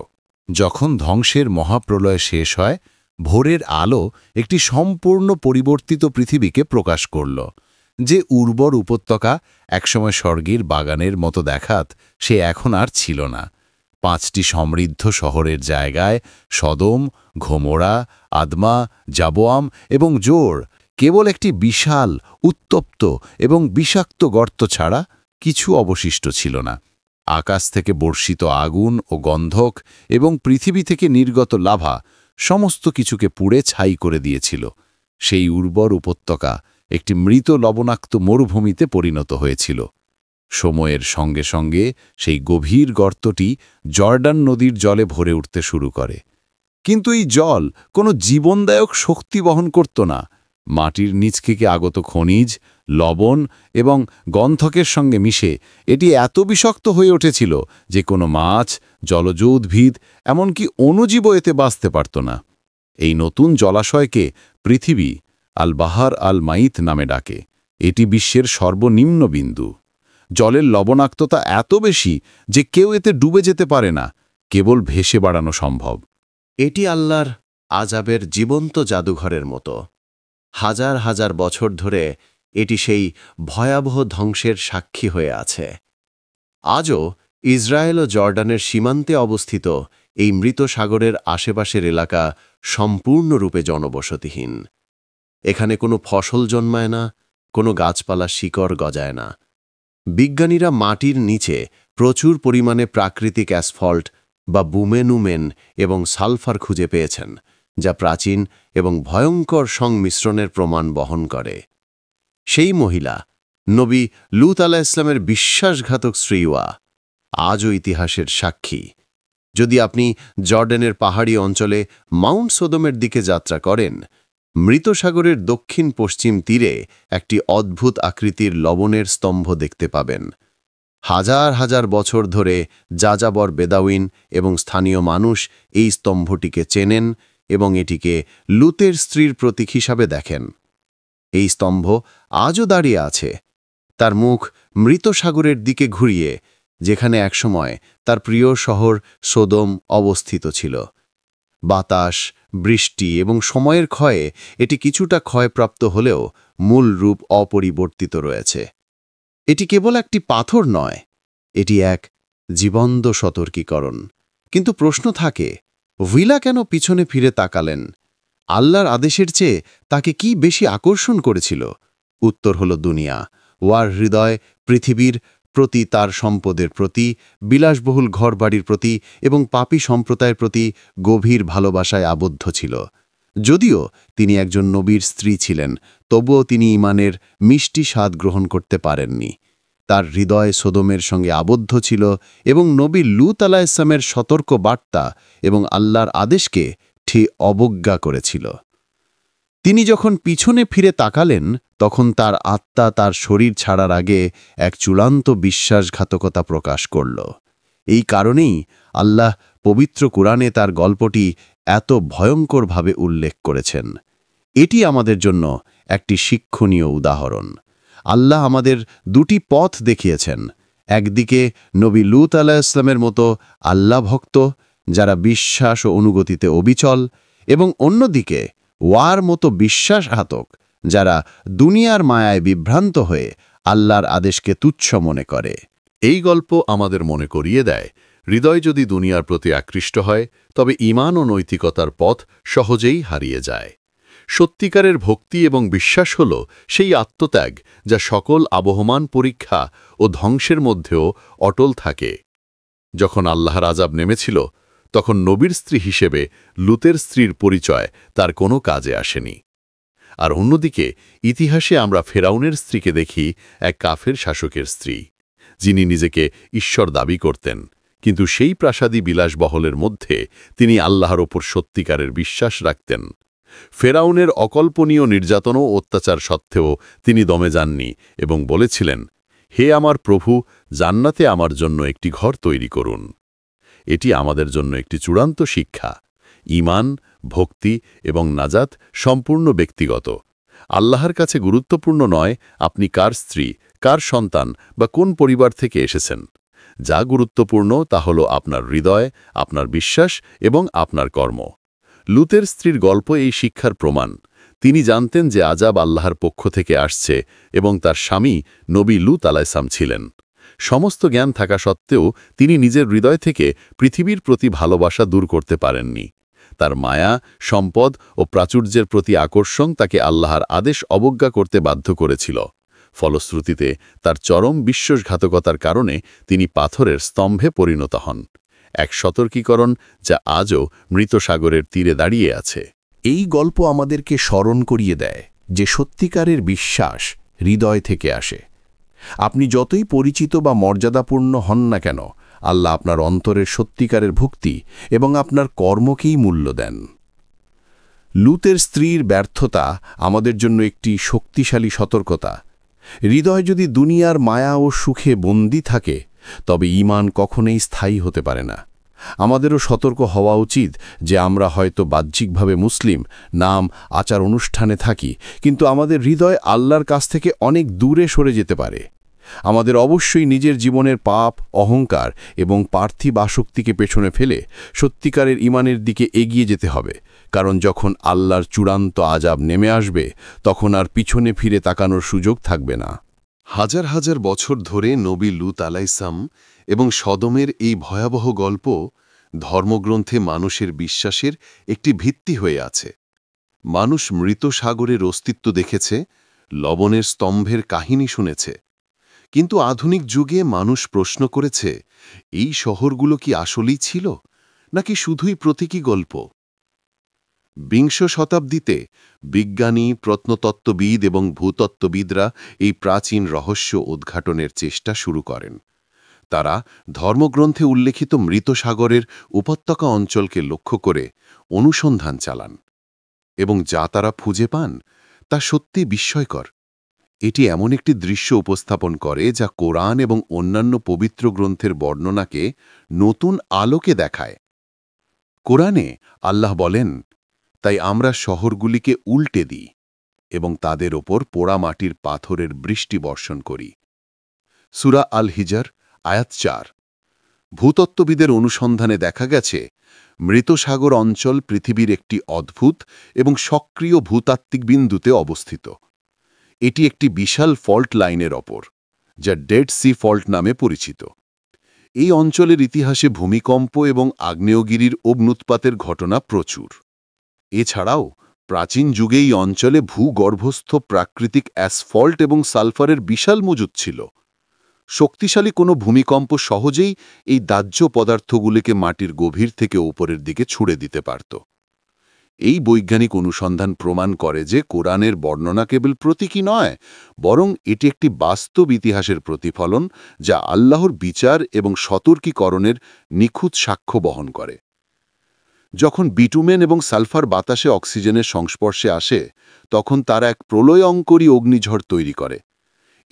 যখন ধ্বংসের মহাপ্রলয় শেষ হয়, ভোরের আলো একটি সম্পূর্ণ পরিবর্তিত পৃথিবীকে প্রকাশ করল, যে উর্বর উপত্যকা একসময় স্বর্গের বাগানের মতো দেখাত সে এখন আর ছিল না। 5টি সমৃদ্ধ শহরের জায়গায় সদম, ঘোমরা, আদমা, জাবোয়াম এবং জোর কেবল একটি বিশাল, উত্তপ্ত এবং বিষাক্ত গর্ত ছাড়া কিছু অবশিষ্ট ছিল না। আকাশ থেকে বর্ষিত আগুন ও গন্ধক এবং পৃথিবী থেকে নির্গত লাভা সমস্ত কিছুকে পুড়ে ছাই করে দিয়েছিল। সেই উর্বর উপত্যকা একটি মৃত লবণাক্ত মরুভূমিতে পরিণত হয়েছিল। সময়ের সঙ্গে সঙ্গে সেই গভীর গর্তটি জর্ডান নদীর জলে ভরে উঠতে শুরু করে। কিন্তু এই জল কোনো জীবনদায়ক শক্তি বহন করত না। মাটির নিচ থেকে আগত খনিজ, লবণ এবং গন্ধকের সঙ্গে মিশে এটি এত বিষাক্ত হয়ে উঠেছিল যে কোনো মাছ, জলজ উদ্ভিদ, এমনকি অণুজীবও এতে বাঁচতে পারত না। এই নতুন জলাশয়কে পৃথিবী আল বাহার আল মাইত নামে ডাকে। এটি বিশ্বের সর্বনিম্ন বিন্দু। জলের লবণাক্ততা এত বেশি যে কেউ এতে ডুবে যেতে পারে না, কেবল ভেসে বাড়ানো সম্ভব। এটি আল্লাহর আযাবের জীবন্ত জাদুঘরের মতো। হাজার হাজার বছর ধরে এটি সেই ভয়াবহ ধ্বংসের সাক্ষী হয়ে আছে। আজও ইসরায়েল ও জর্ডানের সীমান্তে অবস্থিত এই মৃত সাগরের আশেপাশের এলাকা সম্পূর্ণরূপে জনবসতিহীন। এখানে কোনো ফসল জন্মায় না, কোনো গাছপালা শিকড় গজায় না। বিজ্ঞানীরা মাটির নিচে প্রচুর পরিমাণে প্রাকৃতিক অ্যাসফল্ট বা বুমেনুমেন এবং সালফার খুঁজে পেয়েছেন, যা প্রাচীন এবং ভয়ঙ্কর সংমিশ্রণের প্রমাণ বহন করে। সেই মহিলা নবী লূত আলাইহিস সালামের বিশ্বাসঘাতক স্ত্রীওয়া আজও ইতিহাসের সাক্ষী। যদি আপনি জর্ডানের পাহাড়ি অঞ্চলে মাউন্ট সোদমের দিকে যাত্রা করেন, মৃত সাগরের দক্ষিণ পশ্চিম তীরে একটি অদ্ভুত আকৃতির লবণের স্তম্ভ দেখতে পাবেন। হাজার হাজার বছর ধরে যাযাবর বেদাউইন এবং স্থানীয় মানুষ এই স্তম্ভটিকে চেনেন এবং এটিকে লূতের স্ত্রীর প্রতীক হিসাবে দেখেন। এই স্তম্ভ আজও দাঁড়িয়ে আছে, তার মুখ মৃত সাগরের দিকে ঘুরিয়ে, যেখানে একসময় তার প্রিয় শহর সোদম অবস্থিত ছিল। বাতাস, বৃষ্টি এবং সময়ের ক্ষয়ে এটি কিছুটা ক্ষয়প্রাপ্ত হলেও মূল রূপ অপরিবর্তিত রয়েছে। এটি কেবল একটি পাথর নয়, এটি এক জীবন্ত সতর্কীকরণ। কিন্তু প্রশ্ন থাকে, ভিলা কেন পিছনে ফিরে তাকালেন? আল্লাহর আদেশের চেয়ে তাকে কি বেশি আকর্ষণ করেছিল? উত্তর হল দুনিয়া। ওয়ার হৃদয় পৃথিবীর প্রতি, তার সম্পদের প্রতি, বিলাসবহুল ঘরবাড়ির প্রতি এবং পাপী সম্প্রদায়ের প্রতি গভীর ভালোবাসায় আবদ্ধ ছিল। যদিও তিনি একজন নবীর স্ত্রী ছিলেন, তবুও তিনি ঈমানের মিষ্টি স্বাদ গ্রহণ করতে পারেননি। তার হৃদয় সোদমের সঙ্গে আবদ্ধ ছিল এবং নবী লূত আলাইহিস সালামের সতর্ক বার্তা এবং আল্লাহর আদেশকে ঠিক অবজ্ঞা করেছিল। তিনি যখন পিছনে ফিরে তাকালেন, তখন তার আত্মা তার শরীর ছাড়ার আগে এক চূড়ান্ত বিশ্বাসঘাতকতা প্রকাশ করল। এই কারণেই আল্লাহ পবিত্র কুরআনে তার গল্পটি এত ভয়ঙ্করভাবে উল্লেখ করেছেন। এটি আমাদের জন্য একটি শিক্ষণীয় উদাহরণ। আল্লাহ আমাদের দুটি পথ দেখিয়েছেন। একদিকে নবী লূত আলাইহিস সালামের মতো আল্লাহ ভক্ত, যারা বিশ্বাস ও অনুগতিতে অবিচল, এবং অন্যদিকে ওয়ার মতো বিশ্বাসঘাতক, যারা দুনিয়ার মায়ায় বিভ্রান্ত হয়ে আল্লাহর আদেশকে তুচ্ছ মনে করে। এই গল্প আমাদের মনে করিয়ে দেয়, হৃদয় যদি দুনিয়ার প্রতি আকৃষ্ট হয়, তবে ঈমান ও নৈতিকতার পথ সহজেই হারিয়ে যায়। সত্যিকারের ভক্তি এবং বিশ্বাস হল সেই আত্মত্যাগ যা সকল আবহমান পরীক্ষা ও ধ্বংসের মধ্যেও অটল থাকে। যখন আল্লাহর আযাব নেমেছিল, তখন নবীর স্ত্রী হিসেবে লূতের স্ত্রীর পরিচয় তার কোনো কাজে আসেনি। আর অন্যদিকে ইতিহাসে আমরা ফেরাউনের স্ত্রীকে দেখি, এক কাফের শাসকের স্ত্রী, যিনি নিজেকে ঈশ্বর দাবি করতেন, কিন্তু সেই প্রাসাদী বিলাসবহলের মধ্যে তিনি আল্লাহর ওপর সত্যিকারের বিশ্বাস রাখতেন। ফেরাউনের অকল্পনীয় নির্যাতন ও অত্যাচার সত্ত্বেও তিনি দমে যাননি এবং বলেছিলেন, হে আমার প্রভু, জান্নাতে আমার জন্য একটি ঘর তৈরি করুন। এটি আমাদের জন্য একটি চূড়ান্ত শিক্ষা। ঈমান, ভক্তি এবং নাজাত সম্পূর্ণ ব্যক্তিগত। আল্লাহর কাছে গুরুত্বপূর্ণ নয় আপনি কার স্ত্রী, কার সন্তান বা কোন পরিবার থেকে এসেছেন। যা গুরুত্বপূর্ণ তা হল আপনার হৃদয়, আপনার বিশ্বাস এবং আপনার কর্ম। লূতের স্ত্রীর গল্প এই শিক্ষার প্রমাণ। তিনি জানতেন যে আযাব আল্লাহর পক্ষ থেকে আসছে এবং তার স্বামী নবী লূত আলাইহিসসালাম ছিলেন। সমস্ত জ্ঞান থাকা সত্ত্বেও তিনি নিজের হৃদয় থেকে পৃথিবীর প্রতি ভালোবাসা দূর করতে পারেননি। তার মায়া, সম্পদ ও প্রাচুর্যের প্রতি আকর্ষণ তাকে আল্লাহর আদেশ অবজ্ঞা করতে বাধ্য করেছিল। ফলশ্রুতিতে তার চরম বিশ্বাসঘাতকতার কারণে তিনি পাথরের স্তম্ভে পরিণত হন, এক সতর্কীকরণ যা আজও মৃত সাগরের তীরে দাঁড়িয়ে আছে। এই গল্প আমাদেরকে স্মরণ করিয়ে দেয় যে সত্যিকারের বিশ্বাস হৃদয় থেকে আসে। আপনি যতই পরিচিত বা মর্যাদাপূর্ণ হন না কেন, আল্লাহ আপনার অন্তরের সত্যিকারের ভক্তি এবং আপনার কর্মকেই মূল্য দেন। লূতের স্ত্রীর ব্যর্থতা আমাদের জন্য একটি শক্তিশালী সতর্কতা। হৃদয় যদি দুনিয়ার মায়া ও সুখে বন্দী থাকে, তবে ঈমান কখনোই স্থায়ী হতে পারে না। আমাদেরও সতর্ক হওয়া উচিত যে আমরা হয়তো বাহ্যিকভাবে মুসলিম, নাম, আচার অনুষ্ঠানে থাকি, কিন্তু আমাদের হৃদয় আল্লাহর কাছ থেকে অনেক দূরে সরে যেতে পারে। আমাদের অবশ্যই নিজের জীবনের পাপ, অহংকার এবং পার্থিব আসক্তিকে পেছনে ফেলে সত্যিকারের ঈমানের দিকে এগিয়ে যেতে হবে, কারণ যখন আল্লাহর চূড়ান্ত আযাব নেমে আসবে, তখন আর পিছনে ফিরে তাকানোর সুযোগ থাকবে না। হাজার হাজার বছর ধরে নবী লূত আলাইহিসসালাম এবং সদমের এই ভয়াবহ গল্প ধর্মগ্রন্থে মানুষের বিশ্বাসের একটি ভিত্তি হয়ে আছে। মানুষ মৃত সাগরের অস্তিত্ব দেখেছে, লবণের স্তম্ভের কাহিনী শুনেছে, কিন্তু আধুনিক যুগে মানুষ প্রশ্ন করেছে, এই শহরগুলো কি আসলেই ছিল, নাকি শুধুই প্রতীকী গল্প? বিংশ শতাব্দীতে বিজ্ঞানী, প্রত্নতত্ত্ববিদ এবং ভূতত্ত্ববিদরা এই প্রাচীন রহস্য উদ্ঘাটনের চেষ্টা শুরু করেন। তারা ধর্মগ্রন্থে উল্লেখিত মৃত সাগরের উপত্যকা অঞ্চলকে লক্ষ্য করে অনুসন্ধান চালান, এবং যা তারা খুঁজে পান তা সত্যি বিস্ময়কর। এটি এমন একটি দৃশ্য উপস্থাপন করে যা কোরআন এবং অন্যান্য পবিত্র গ্রন্থের বর্ণনাকে নতুন আলোকে দেখায়। কোরআনে আল্লাহ বলেন, তাই আমরা শহরগুলিকে উল্টে দিই এবং তাদের ওপর পোড়ামাটির পাথরের বৃষ্টি বর্ষণ করি। সূরা আল হিজর, আয়াত 4। ভূতত্ত্ববিদের অনুসন্ধানে দেখা গেছে, মৃত সাগর অঞ্চল পৃথিবীর একটি অদ্ভুত এবং সক্রিয় ভূতাত্ত্বিক বিন্দুতে অবস্থিত। এটি একটি বিশাল ফল্ট লাইনের ওপর, যা ডেড সি ফল্ট নামে পরিচিত। এই অঞ্চলের ইতিহাসে ভূমিকম্প এবং আগ্নেয়গিরির অগ্ন্যুৎপাতের ঘটনা প্রচুর। এছাড়াও প্রাচীন যুগে এই অঞ্চলে ভূগর্ভস্থ প্রাকৃতিক অ্যাসফল্ট এবং সালফারের বিশাল মজুদ ছিল। শক্তিশালী কোনো ভূমিকম্প সহজেই এই দাহ্য পদার্থগুলিকে মাটির গভীর থেকে উপরের দিকে ছুঁড়ে দিতে পারত। এই বৈজ্ঞানিক অনুসন্ধান প্রমাণ করে যে কোরআনের বর্ণনা কেবল প্রতীকী নয়, বরং এটি একটি বাস্তব ইতিহাসের প্রতিফলন, যা আল্লাহর বিচার এবং সতর্কীকরণের নিখুঁত সাক্ষ্য বহন করে। যখন বিটুমেন এবং সালফার বাতাসে অক্সিজেনের সংস্পর্শে আসে, তখন তারা এক প্রলয়ঙ্করী অগ্নিঝড় তৈরি করে।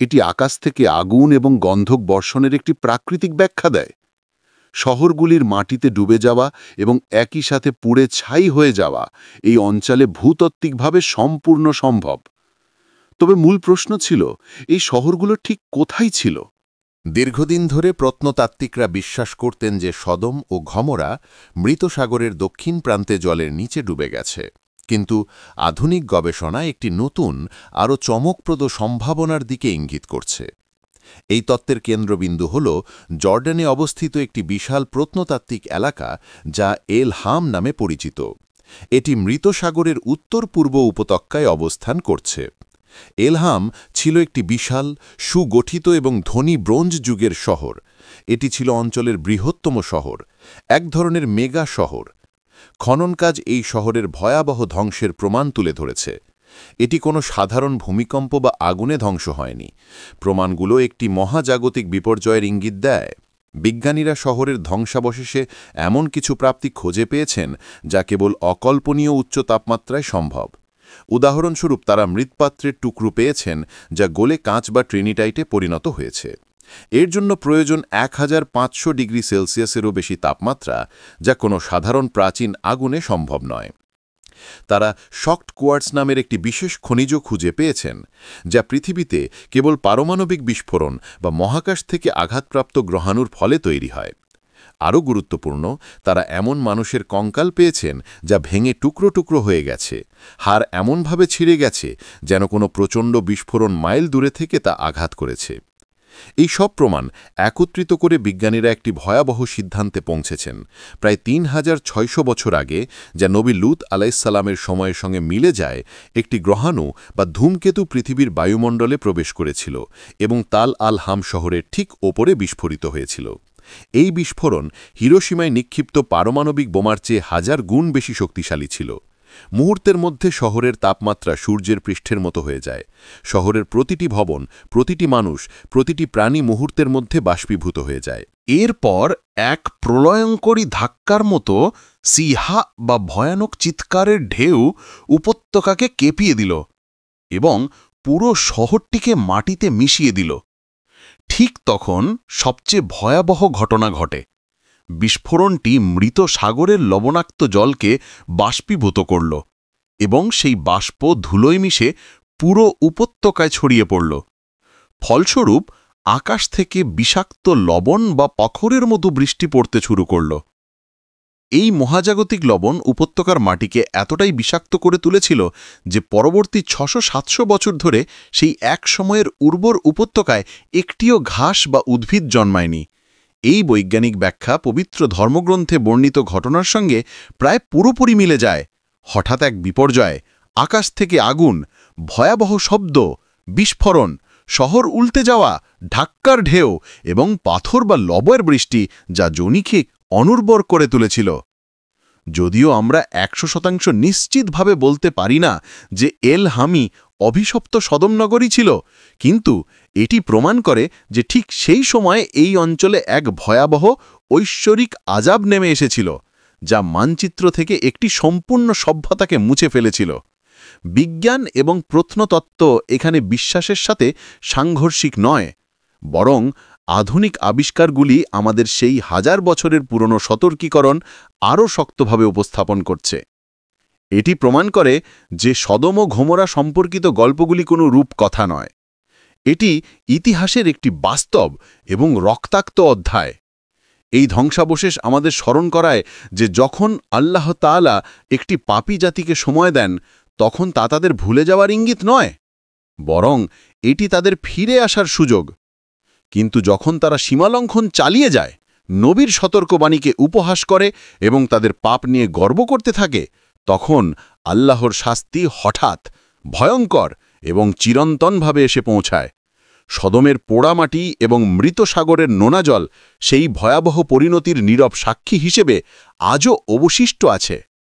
এটি আকাশ থেকে আগুন এবং গন্ধক বর্ষণের একটি প্রাকৃতিক ব্যাখ্যা দেয়। শহরগুলির মাটিতে ডুবে যাওয়া এবং একই সাথে পুড়ে ছাই হয়ে যাওয়া এই অঞ্চলে ভূতাত্ত্বিকভাবে সম্পূর্ণ সম্ভব। তবে মূল প্রশ্ন ছিল, এই শহরগুলো ঠিক কোথায় ছিল? দীর্ঘদিন ধরে প্রত্নতাত্ত্বিকরা বিশ্বাস করতেন যে সদম ও গমোরা মৃত সাগরের দক্ষিণ প্রান্তে জলের নিচে ডুবে গেছে, কিন্তু আধুনিক গবেষণা একটি নতুন, আরও চমকপ্রদ সম্ভাবনার দিকে ইঙ্গিত করছে। এই তত্ত্বের কেন্দ্রবিন্দু হল জর্ডানে অবস্থিত একটি বিশাল প্রত্নতাত্ত্বিক এলাকা যা এল হাম নামে পরিচিত। এটি মৃত সাগরের উত্তর-পূর্ব উপত্যকায় অবস্থান করছে। এলহাম ছিল একটি বিশাল, সুগঠিত এবং ধনী ব্রোঞ্জ যুগের শহর। এটি ছিল অঞ্চলের বৃহত্তম শহর, এক ধরনের মেগা শহর। খনন কাজ এই শহরের ভয়াবহ ধ্বংসের প্রমাণ তুলে ধরেছে। এটি কোনো সাধারণ ভূমিকম্প বা আগুনে ধ্বংস হয়নি। প্রমাণগুলো একটি মহাজাগতিক বিপর্যয়ের ইঙ্গিত দেয়। বিজ্ঞানীরা শহরের ধ্বংসাবশেষে এমন কিছু প্রাপ্তি খুঁজে পেয়েছেন যা কেবল অকল্পনীয় উচ্চ তাপমাত্রায় সম্ভব। উদাহরণস্বরূপ, তারা মৃৎপাত্রের টুকরো পেয়েছেন যা গলে কাঁচ বা ট্রিনিটাইটে পরিণত হয়েছে। এর জন্য প্রয়োজন 1500 ডিগ্রি সেলসিয়াসেরও বেশি তাপমাত্রা, যা কোনো সাধারণ প্রাচীন আগুনে সম্ভব নয়। তারা শক্ট কোয়ার্টস নামের একটি বিশেষ খনিজ খুঁজে পেয়েছেন, যা পৃথিবীতে কেবল পারমাণবিক বিস্ফোরণ বা মহাকাশ থেকে আঘাতপ্রাপ্ত গ্রহাণুর ফলে তৈরি হয়। আরও গুরুত্বপূর্ণ, তারা এমন মানুষের কঙ্কাল পেয়েছেন যা ভেঙে টুকরো টুকরো হয়ে গেছে, হাড় এমনভাবে ছিঁড়ে গেছে যেন কোনো প্রচণ্ড বিস্ফোরণ মাইল দূরে থেকে তা আঘাত করেছে। এই সব প্রমাণ একত্রিত করে বিজ্ঞানীরা একটি ভয়াবহ সিদ্ধান্তে পৌঁছেছেন। প্রায় ৩৬০০ বছর আগে, যা নবী লূত আলাইহিসসালামের সময়ের সঙ্গে মিলে যায়, একটি গ্রহাণু বা ধূমকেতু পৃথিবীর বায়ুমণ্ডলে প্রবেশ করেছিল এবং তাল আল হাম শহরের ঠিক ওপরে বিস্ফোরিত হয়েছিল। এই বিস্ফোরণ হিরোশিমায় নিক্ষিপ্ত পারমাণবিক বোমার চেয়ে 1000 গুণ বেশি শক্তিশালী ছিল। মুহূর্তের মধ্যে শহরের তাপমাত্রা সূর্যের পৃষ্ঠের মতো হয়ে যায়। শহরের প্রতিটি ভবন, প্রতিটি মানুষ, প্রতিটি প্রাণী মুহূর্তের মধ্যে বাষ্পীভূত হয়ে যায়। এরপর এক প্রলয়ঙ্করী ধাক্কার মতো সিহা বা ভয়ানক চিৎকারের ঢেউ উপত্যকাকে কেঁপিয়ে দিল এবং পুরো শহরটিকে মাটিতে মিশিয়ে দিল। ঠিক তখন সবচেয়ে ভয়াবহ ঘটনা ঘটে। বিস্ফোরণটি মৃত সাগরের লবণাক্ত জলকে বাষ্পীভূত করল এবং সেই বাষ্প ধুলোয় মিশে পুরো উপত্যকায় ছড়িয়ে পড়ল। ফলস্বরূপ আকাশ থেকে বিষাক্ত লবণ বা পাথরের মতো বৃষ্টি পড়তে শুরু করল। এই মহাজাগতিক লবণ উপত্যকার মাটিকে এতটাই বিষাক্ত করে তুলেছিল যে পরবর্তী ৬০০-৭০০ বছর ধরে সেই এক সময়ের উর্বর উপত্যকায় একটিও ঘাস বা উদ্ভিদ জন্মায়নি। এই বৈজ্ঞানিক ব্যাখ্যা পবিত্র ধর্মগ্রন্থে বর্ণিত ঘটনার সঙ্গে প্রায় পুরোপুরি মিলে যায়। হঠাৎ এক বিপর্যয়, আকাশ থেকে আগুন, ভয়াবহ শব্দ, বিস্ফোরণ, শহর উল্টে যাওয়া, ধাক্কার ঢেউ এবং পাথর বা লবয়ের বৃষ্টি, যা জমিকে অনুর্বর করে তুলেছিল। যদিও আমরা ১০০% নিশ্চিতভাবে বলতে পারি না যে এল হামি অভিশপ্ত সদমনগরী ছিল, কিন্তু এটি প্রমাণ করে যে ঠিক সেই সময়ে এই অঞ্চলে এক ভয়াবহ ঐশ্বরিক আযাব নেমে এসেছিল, যা মানচিত্র থেকে একটি সম্পূর্ণ সভ্যতাকে মুছে ফেলেছিল। বিজ্ঞান এবং প্রত্নতত্ত্ব এখানে বিশ্বাসের সাথে সাংঘর্ষিক নয়, বরং আধুনিক আবিষ্কারগুলি আমাদের সেই 1000 বছরের পুরনো সতর্কীকরণ আরও শক্তভাবে উপস্থাপন করছে। এটি প্রমাণ করে যে সদম ও গমোরা সম্পর্কিত গল্পগুলি কোনো রূপকথা নয়। এটি ইতিহাসের একটি বাস্তব এবং রক্তাক্ত অধ্যায়। এই ধ্বংসাবশেষ আমাদের স্মরণ করায় যে যখন আল্লাহ তাআলা একটি পাপী জাতিকে সময় দেন, তখন তা তাদের ভুলে যাওয়ার ইঙ্গিত নয়, বরং এটি তাদের ফিরে আসার সুযোগ। কিন্তু যখন তারা সীমালঙ্ঘন চালিয়ে যায়, নবীর সতর্কবাণীকে উপহাস করে এবং তাদের পাপ নিয়ে গর্ব করতে থাকে, তখন আল্লাহর শাস্তি হঠাৎ, ভয়ঙ্কর এবং চিরন্তনভাবে এসে পৌঁছায়। সদমের পোড়ামাটি এবং মৃত সাগরের নোনা জল সেই ভয়াবহ পরিণতির নীরব সাক্ষী হিসেবে আজও অবশিষ্ট আছে।